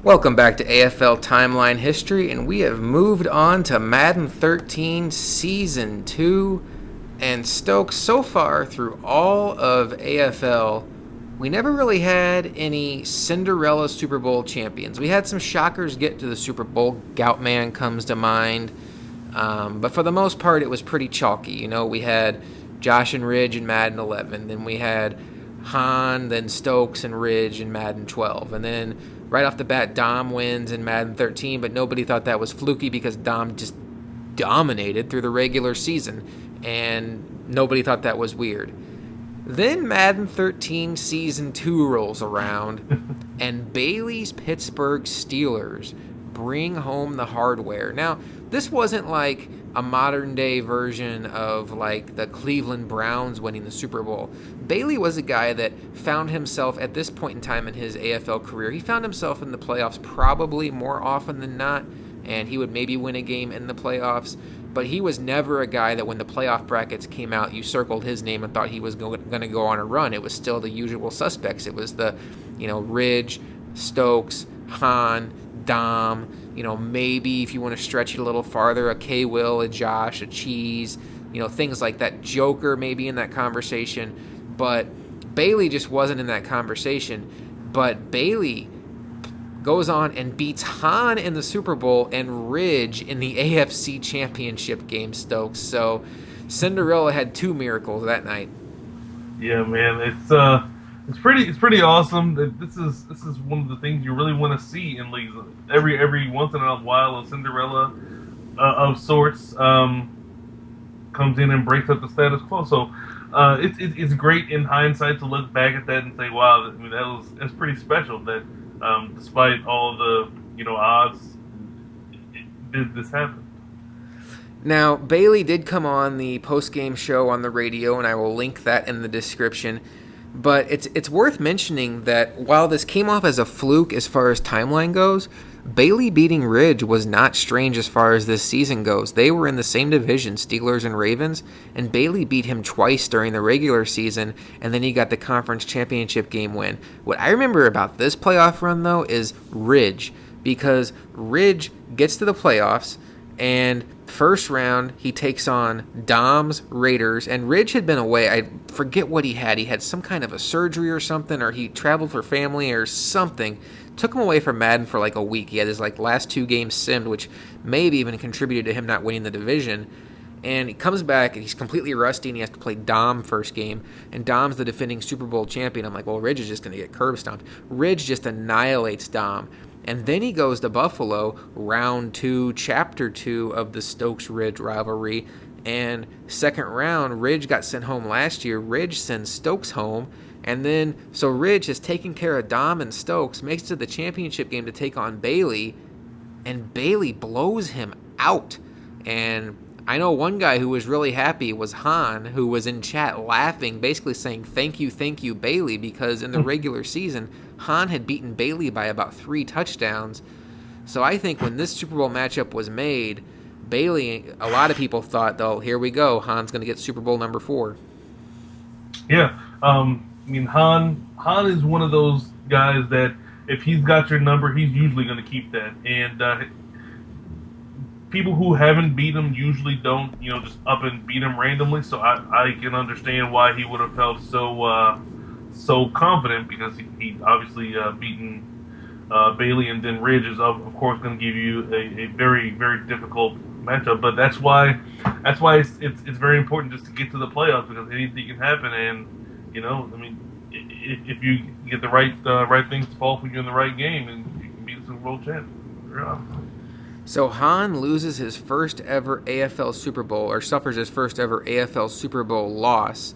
Welcome back to AFL Timeline History, and we have moved on to Madden 13 Season 2. And Stokes, so far through all of AFL, we never really had any Cinderella Super Bowl champions. We had some shockers get to the Super Bowl. Goutman comes to mind. But for the most part, it was pretty chalky. You know, we had Josh and Ridge in Madden 11. Then we had Hahn, then Stokes and Ridge in Madden 12. And then right off the bat, Dom wins in Madden 13, but nobody thought that was fluky because Dom just dominated through the regular season, and nobody thought that was weird. Then Madden 13 Season 2 rolls around, and Bailey's Pittsburgh Steelers bring home the hardware. Now, this wasn't like a modern-day version of like the Cleveland Browns winning the Super Bowl. Bailey was a guy that found himself at this point in time in his AFL career. He found himself in the playoffs probably more often than not, and he would maybe win a game in the playoffs. But he was never a guy that when the playoff brackets came out, you circled his name and thought he was going to go on a run. It was still the usual suspects. It was the, Ridge, Stokes, Hahn, Dom, maybe if you want to stretch it a little farther, a K-Will, a Josh, a Cheese, things like that. Joker maybe in that conversation. But Bailey just wasn't in that conversation. But Bailey goes on and beats Hahn in the Super Bowl and Ridge in the AFC Championship game, Stokes. So Cinderella had two miracles that night. Yeah, man, it's pretty awesome. This is one of the things you really want to see in leagues. Every once in a while, a Cinderella of sorts comes in and breaks up the status quo. So it's great in hindsight to look back at that and say, wow, that's pretty special. That despite all the odds, this happened. Now, Bailey did come on the post-game show on the radio, and I will link that in the description. But it's worth mentioning that while this came off as a fluke as far as timeline goes, Bailey beating Ridge was not strange as far as this season goes. They were in the same division, Steelers and Ravens, and Bailey beat him twice during the regular season, and then he got the conference championship game win. What I remember about this playoff run, though, is Ridge, because Ridge gets to the playoffs, and first round, he takes on Dom's Raiders, and Ridge had been away. I forget what he had. He had some kind of a surgery or something, or he traveled for family or something. Took him away from Madden for like a week. He had his last two games simmed, which maybe even contributed to him not winning the division. And he comes back, and he's completely rusty, and he has to play Dom first game. And Dom's the defending Super Bowl champion. I'm like, well, Ridge is just going to get curb stomped. Ridge just annihilates Dom. And then he goes to Buffalo, round 2, chapter 2 of the Stokes-Ridge rivalry. And second round, Ridge got sent home last year. Ridge sends Stokes home. And then, so Ridge has taken care of Dom and Stokes, makes it to the championship game to take on Bailey. And Bailey blows him out. And I know one guy who was really happy was Hahn, who was in chat laughing, basically saying, thank you, Bailey, because in the regular season, Hahn had beaten Bailey by about 3 touchdowns. So I think when this Super Bowl matchup was made, Bailey, a lot of people thought, oh, here we go, Hahn's going to get Super Bowl number 4. Yeah, Hahn is one of those guys that if he's got your number, he's usually going to keep that. And people who haven't beat him usually don't, just up and beat him randomly. So I can understand why he would have felt so confident, because he obviously beaten Bailey, and then Ridge is of course going to give you a very, very difficult matchup. But that's why it's very important just to get to the playoffs, because anything can happen. And if you get the right things to fall for you in the right game, and you can be the Super Bowl champ. Yeah. So Hahn loses his first ever AFL Super Bowl, or suffers his first ever AFL Super Bowl loss.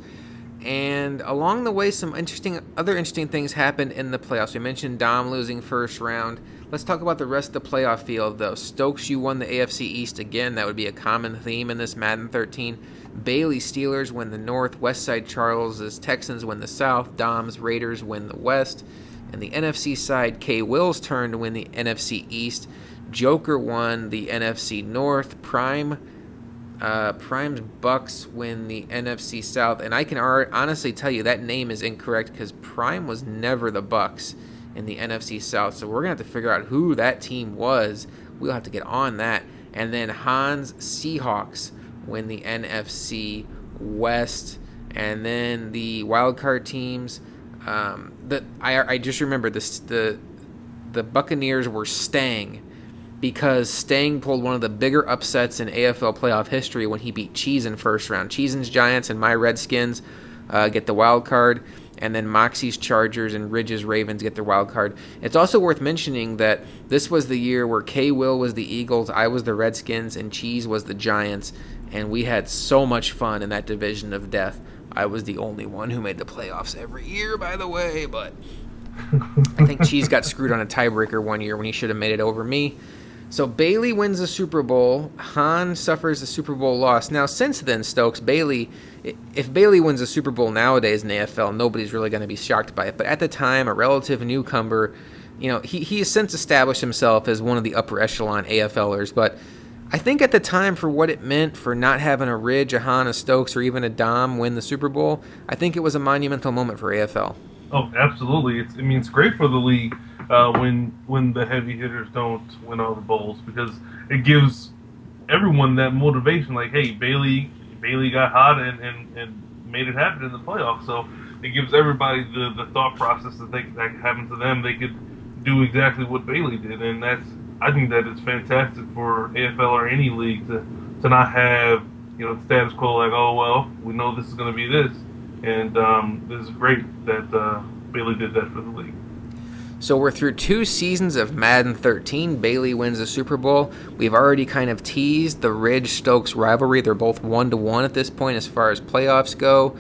And along the way, some other interesting things happened in the playoffs. We mentioned Dom losing first round. Let's talk about the rest of the playoff field, though. Stokes, you won the AFC East again. That would be a common theme in this Madden 13. Bailey Steelers win the North. Westside Charles' Texans win the South. Dom's Raiders win the West. And the NFC side, K-Will's turn to win the NFC East. Joker won the NFC North. Prime's Bucks win the NFC South. And I can honestly tell you that name is incorrect, because Prime was never the Bucks. in the NFC South. So we're going to have to figure out who that team was. We'll have to get on that. And then Hans Seahawks win the NFC West. And then the wild card teams. I just remember this. The Buccaneers were staying because Stang pulled one of the bigger upsets in AFL playoff history when he beat Cheese in first round. Cheese's Giants and my Redskins get the wild card, and then Moxie's Chargers and Ridge's Ravens get their wild card. It's also worth mentioning that this was the year where K-Will was the Eagles, I was the Redskins, and Cheese was the Giants, and we had so much fun in that division of death. I was the only one who made the playoffs every year, by the way, but I think Cheese got screwed on a tiebreaker one year when he should have made it over me. So Bailey wins the Super Bowl. Han suffers the Super Bowl loss. Now, since then, Stokes, if Bailey wins the Super Bowl nowadays in the AFL, nobody's really going to be shocked by it. But at the time, a relative newcomer, he has since established himself as one of the upper echelon AFLers. But I think at the time, for what it meant for not having a Ridge, a Han, a Stokes, or even a Dom win the Super Bowl, I think it was a monumental moment for AFL. Oh, absolutely. It's great for the league when the heavy hitters don't win all the bowls, because it gives everyone that motivation. Like, hey, Bailey got hot and made it happen in the playoffs. So it gives everybody the thought process that happened to them. They could do exactly what Bailey did, and I think that it's fantastic for AFL or any league to not have the status quo, like, oh well, we know this is going to be this. And this is great that Bailey did that for the league. So we're through 2 seasons of Madden 13. Bailey wins the Super Bowl. We've already kind of teased the Ridge-Stokes rivalry. They're both 1-1 at this point as far as playoffs go.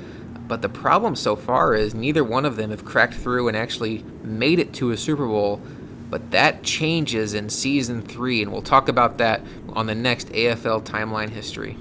But the problem so far is neither one of them have cracked through and actually made it to a Super Bowl. But that changes in Season 3, and we'll talk about that on the next AFL Timeline History.